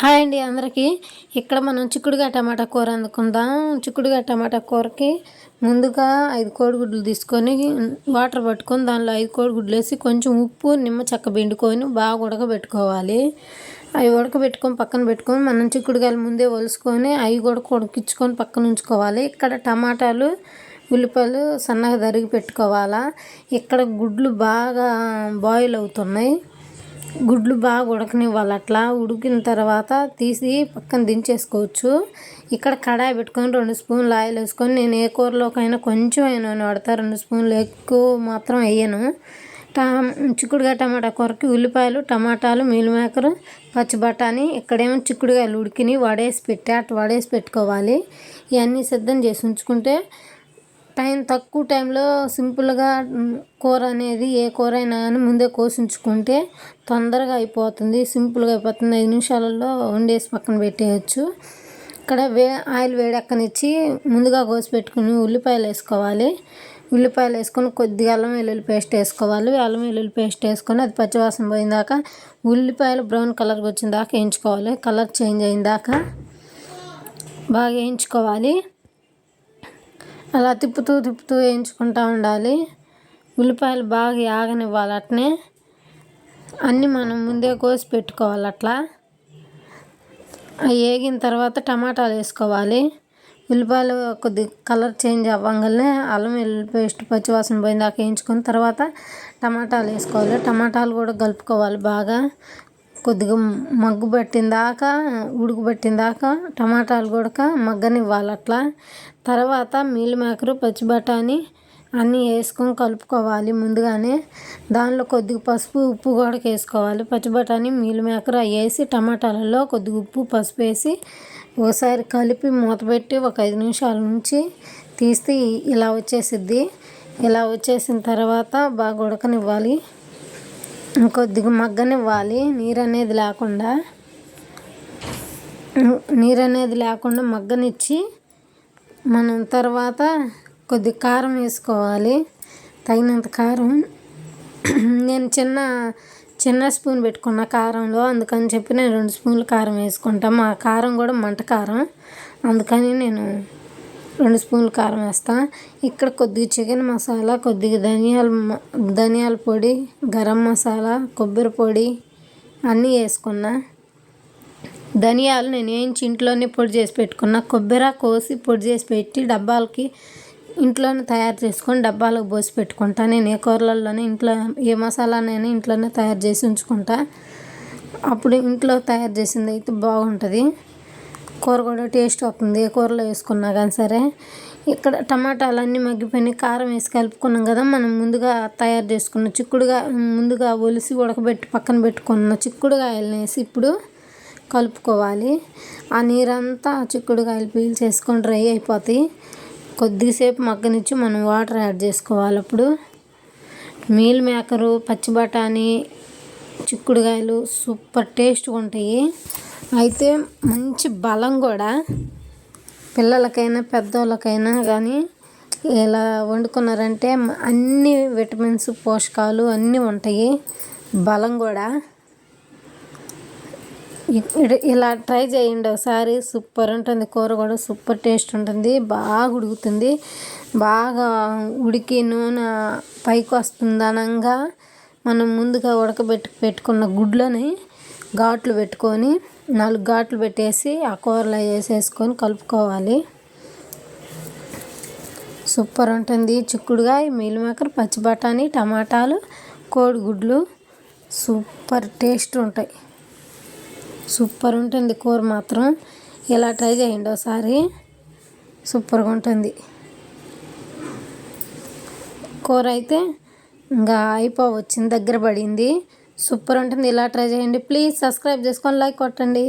Hi అండి అందరికీ. ఇక్కడ మనం చిక్కుడుకాయ టమాటా కూర వండుకుందాం. చిక్కుడుకాయ టమాటా కూరకి ముందుగా 5 కోడిగుడ్లు తీసుకొని వాటర్ పట్టుకొని దానిలో 5 కోడిగుడ్లు వేసి కొంచెం ఉప్పు నిమ్మ చెక్క పిండుకొని బాగా ఉడకబెట్టుకోవాలి. అవి ఉడకబెట్టుకొని పక్కన పెట్టుకొని మనం చిక్కుడుకాయలు ముందే ఒలుసుకొని అవి కూడా ఉడికించుకొని పక్కన ఉంచుకోవాలి. ఇక్కడ టమాటాలు ఉల్లిపాయలు సన్నగా తరిగి పెట్టుకోవాలా. ఇక్కడ గుడ్లు బాగా బాయిల్ అవుతున్నాయి. గుడ్లు బాగా ఉడకనివ్వాలి. అట్లా ఉడికిన తర్వాత తీసి పక్కన దించేసుకోవచ్చు. ఇక్కడ కడాయి పెట్టుకొని 2 స్పూన్లు ఆయిల్ వేసుకొని, నేను ఏ కూరలోకైనా కొంచెం నూనె వాడతా, 2 స్పూన్లు ఎక్కువ మాత్రం వేయను. చిక్కుడుకాయ టమాటా కూరకి ఉల్లిపాయలు, టమాటాలు, మీల్ మేకర్, పచ్చి బఠానీ, ఇక్కడేమో చిక్కుడుకాయలు ఉడికిని వడేసి పెట్టుకోవాలి. ఇవన్నీ సిద్ధం చేసి ఉంచుకుంటే తక్కువ టైంలో సింపుల్గా కూర అనేది ఏ కూర అయినా కానీ ముందే కోసించుకుంటే తొందరగా అయిపోతుంది, సింపుల్గా అయిపోతుంది. 5 నిమిషాలలో వండేసి పక్కన పెట్టేయచ్చు. ఇక్కడ ఆయిల్ వేడెక్కనిచ్చి ముందుగా కోసి పెట్టుకుని ఉల్లిపాయలు వేసుకోవాలి. ఉల్లిపాయలు వేసుకొని కొద్దిగా అల్లం వెల్లుల్లి పేస్ట్ వేసుకోవాలి. అల్లం వెల్లుల్లి పేస్ట్ వేసుకొని అది పచ్చివాసన పోయిందాక ఉల్లిపాయలు బ్రౌన్ కలర్కి వచ్చిన దాకా వేయించుకోవాలి. కలర్ చేంజ్ అయిన దాకా బాగా వేయించుకోవాలి. అలా తిప్పుతూ వేయించుకుంటూ ఉండాలి. ఉల్లిపాయలు బాగా ఆగనివ్వాలి. అట్నే అన్నీ మనం ముందే కోసి పెట్టుకోవాలి. అట్లా అవి వేగిన తర్వాత టమాటాలు వేసుకోవాలి. ఉల్లిపాయలు కొద్ది కలర్ చేంజ్ అవ్వగానే అల్లం వెల్లుల్లి పేస్ట్ పచ్చివాసన పోయిందాక వేయించుకొని తర్వాత టమాటాలు వేసుకోవాలి. టమాటాలు కూడా కలుపుకోవాలి. బాగా కొద్దిగా ఉడకబట్టిన దాకా టమాటాలు కూడా మగ్గనివ్వాలి. అట్లా తర్వాత మీల్ మేకరు, పచ్చి బఠానీ అన్నీ వేసుకొని కలుపుకోవాలి. ముందుగానే దానిలో కొద్దిగా పసుపు ఉప్పు కూడా వేసుకోవాలి. పచ్చి బఠానీ, మీల్ మేకర్ అవి వేసి టమాటాలలో కొద్దిగా ఉప్పు పసుపు వేసి ఒకసారి కలిపి మూత పెట్టి ఒక 5 నిమిషాల నుంచి తీస్తే ఇలా వచ్చేసిద్ది. ఇలా వచ్చేసిన తర్వాత బాగా ఉడకనివ్వాలి. కొద్దిగా మగ్గనివ్వాలి. నీరు అనేది లేకుండా మగ్గనిచ్చి మనం తర్వాత కొద్దిగా కారం వేసుకోవాలి. తగినంత కారం. నేను చిన్న స్పూన్ పెట్టుకున్న కారంలో, అందుకని చెప్పి నేను 2 స్పూన్లు కారం వేసుకుంటాను. మా కారం కూడా మంట కారం, అందుకని నేను 2 స్పూన్లు కారం వేస్తాను. ఇక్కడ కొద్దిగా చికెన్ మసాలా, కొద్దిగా ధనియాల పొడి, గరం మసాలా, కొబ్బరి పొడి అన్నీ వేసుకున్నా. ధనియాలు నేను వేయించి ఇంట్లోనే పొడి చేసి పెట్టుకున్నా. కొబ్బరి కోసి పొడి చేసి పెట్టి డబ్బాలకి ఇంట్లోనే తయారు చేసుకొని డబ్బాలకు పోసి పెట్టుకుంటా. నేను ఏ కూరలలోనే ఏ మసాలానైనా ఇంట్లోనే తయారు చేసి ఉంచుకుంటా. అప్పుడు ఇంట్లో తయారు చేసింది అయితే బాగుంటుంది. కూర కూడా టేస్ట్ వస్తుంది ఏ కూరలో వేసుకున్నా కానీ సరే. ఇక్కడ టమాటాలన్నీ మగ్గిపోయినాయి. కారం వేసి కలుపుకున్నాం కదా, మనం ముందుగా తయారు చేసుకున్న ముందుగా ఒలిసి ఉడకబెట్టి పక్కన పెట్టుకున్న చిక్కుడుకాయలను వేసి ఇప్పుడు కలుపుకోవాలి. ఆ నీరంతా చిక్కుడుకాయలు పీల్చేసుకొని డ్రై అయిపోతాయి. కొద్దిసేపు మగ్గనిచ్చి మనం వాటర్ యాడ్ చేసుకోవాలి. అప్పుడు మీల్ మేకరు, పచ్చి బఠానీ, చిక్కుడుకాయలు సూపర్ టేస్ట్గా ఉంటాయి. అయితే మంచి బలం కూడా, పిల్లలకైనా పెద్దోళ్ళకైనా కానీ ఇలా వండుకున్నారంటే అన్ని విటమిన్స్, పోషకాలు అన్నీ ఉంటాయి. బలం కూడా. ఇలా ట్రై చేయండి ఒకసారి. సూపర్ ఉంటుంది. కూర కూడా సూపర్ టేస్ట్ ఉంటుంది. బాగా ఉడుకుతుంది. బాగా ఉడికి నూనె పైకి వస్తుంది అనగా మనం ముందుగా పెట్టుకున్న గుడ్లని ఘాట్లు పెట్టుకొని 4 ఘాట్లు పెట్టేసి ఆ కూరలో వేసేసుకొని కలుపుకోవాలి. సూపర్ ఉంటుంది. చిక్కుడుకాయ, మీల్ మేకర్, పచ్చి బఠానీ, టమాటాలు, కోడిగుడ్లు సూపర్ టేస్ట్ ఉంటాయి. సూపర్ ఉంటుంది కూర మాత్రం. ఇలా ట్రై చేయండి ఒకసారి. సూపర్గా ఉంటుంది కూర. అయితే ఇంకా అయిపోవచ్చింది, దగ్గర పడింది. సూపర్ ఉంటుంది. ఇలా ట్రై చేయండి. ప్లీజ్ సబ్స్క్రైబ్ చేసుకొని లైక్ కొట్టండి.